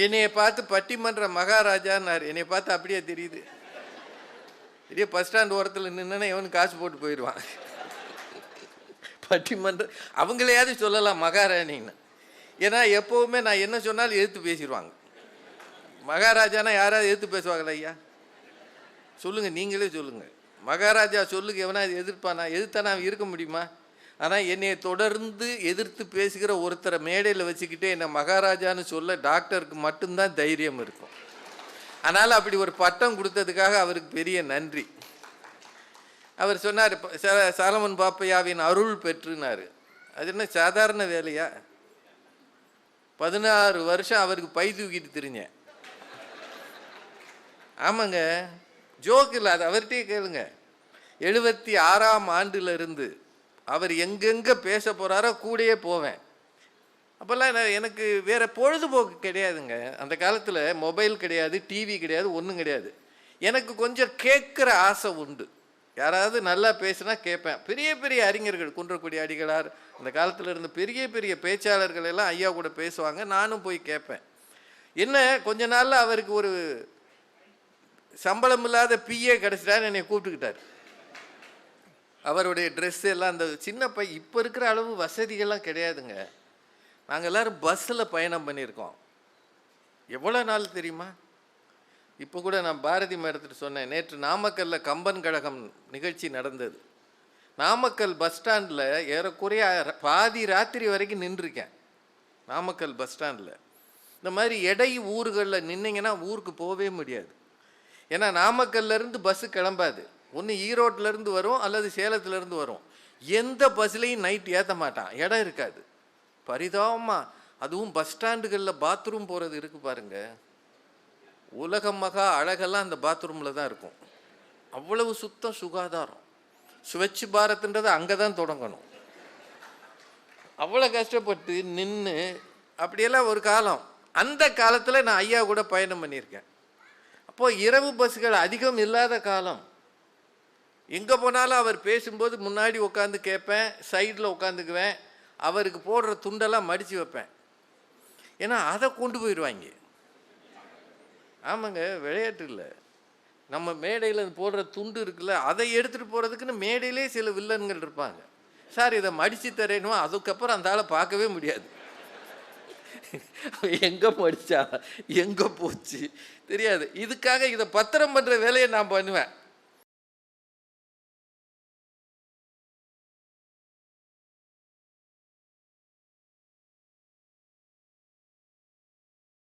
என்னைய பார்த்து பட்டிமன்ற மகாராஜான்னாரு. என்னைய பார்த்து அப்படியே தெரியுது. பெரிய பஸ் ஸ்டாண்ட் ஓரத்தில் நின்னா எவனுக்கு காசு போட்டு போயிடுவான். பட்டிமன்ற அவங்களையாவது சொல்லலாம் மகாராணின்னு. ஏன்னா எப்போவுமே நான் என்ன சொன்னாலும் எதிர்த்து பேசிடுவாங்க. மகாராஜானா யாராவது எதிர்த்து பேசுவாங்களா ஐயா? சொல்லுங்கள், நீங்களே சொல்லுங்கள். மகாராஜா சொல்லுங்க எவனா எதிர்ப்பானா? எதிர்த்தானா அவன் இருக்க முடியுமா? ஆனால் என்னை தொடர்ந்து எதிர்த்து பேசுகிற ஒருத்தரை மேடையில் வச்சுக்கிட்டே என்னை மகாராஜான்னு சொல்ல டாக்டருக்கு மட்டும்தான் தைரியம் இருக்கும். அதனால் அப்படி ஒரு பட்டம் கொடுத்ததுக்காக அவருக்கு பெரிய நன்றி. அவர் சொன்னார், சாலமன் பாப்பையாவின் அருள் பெற்றுனார். அது என்ன சாதாரண வேலையா? 16 வருஷம் அவருக்கு பை தூக்கிட்டு திரிஞ்சேன். ஆமாங்க, ஜோக் இல்லை, அது அவர்கிட்டயே கேளுங்க. 76ஆம் ஆண்டிலிருந்து அவர் எங்கெங்கே பேச போகிறாரோ கூடயே போவேன். அப்போல்லாம் எனக்கு வேறு பொழுதுபோக்கு கிடையாதுங்க. அந்த காலத்தில் மொபைல் கிடையாது, டிவி கிடையாது, ஒன்றும் கிடையாது. எனக்கு கொஞ்சம் கேட்குற ஆசை உண்டு. யாராவது நல்லா பேசுனா கேட்பேன். பெரிய பெரிய அறிஞர்கள், குன்றக்குடி அடிகளார், அந்த காலத்தில் இருந்த பெரிய பெரிய பேச்சாளர்கள் எல்லாம் ஐயா கூட பேசுவாங்க. நானும் போய் கேட்பேன். என்ன கொஞ்ச நாளில் அவருக்கு ஒரு சம்பளம் இல்லாத பிஏ கிடச்சிட்டாரு, என்னை கூப்பிட்டுக்கிட்டார். அவருடைய ட்ரெஸ் எல்லாம் அந்த சின்ன இப்போ இருக்கிற அளவு வசதிகள்லாம் கிடையாதுங்க. நாங்கள் எல்லோரும் பஸ்ஸில் பயணம் பண்ணியிருக்கோம். எவ்வளோ நாள் தெரியுமா? இப்போ கூட நான் பாரதி மேடத்துட்டு சொன்னேன், நேற்று நாமக்கல்லில் கம்பன் கழகம் நிகழ்ச்சி நடந்தது. நாமக்கல் பஸ் ஸ்டாண்டில் ஏறக்குறைய பாதி ராத்திரி வரைக்கும் நின்றுருக்கேன். நாமக்கல் பஸ் ஸ்டாண்டில் இந்த மாதிரி எடை ஊர்களில் நின்னீங்கன்னா ஊருக்கு போகவே முடியாது. ஏன்னா நாமக்கல்லேருந்து பஸ்ஸு கிளம்பாது. ஒன்று ஈரோட்டிலேருந்து வரும் அல்லது சேலத்துலேருந்து வரும். எந்த பஸ்லையும் நைட் ஏற்ற மாட்டான், இடம் இருக்காது. பரிதாபமாக அதுவும் பஸ் ஸ்டாண்டுகளில் பாத்ரூம் போகிறது இருக்குது பாருங்க. உலகம் மகா அழகெல்லாம் அந்த பாத்ரூமில் தான் இருக்கும். அவ்வளவு சுத்தம், சுகாதாரம். ஸ்வச் பாரத்ன்றது அங்கே தான் தொடங்கணும். அவ்வளோ கஷ்டப்பட்டு நின்று அப்படியெல்லாம் ஒரு காலம். அந்த காலத்தில் நான் ஐயா கூட பயணம் பண்ணியிருக்கேன். அப்போது இரவு பஸ்ஸுகள் அதிகம் இல்லாத காலம். எங்கே போனாலும் அவர் பேசும்போது முன்னாடி உட்காந்து கேட்பேன், சைடில் உட்காந்துக்குவேன். அவருக்கு போடுற துண்டெல்லாம் மடித்து வைப்பேன். ஏன்னா அதை கொண்டு போயிடுவாங்க. ஆமாங்க, விளையாட்டு இல்லை. நம்ம மேடையில் போடுற துண்டு இருக்குல்ல, அதை எடுத்துகிட்டு போகிறதுக்குன்னு மேடையிலே சில வில்லன்கள் இருப்பாங்க. சார் இதை மடித்து தரேனும், அதுக்கப்புறம் அந்த ஆளை பார்க்கவே முடியாது. எங்கே மடித்தா எங்கே போச்சு தெரியாது. இதுக்காக இதை பத்திரம் பண்ணுற வேலையை நான் பண்ணுவேன்.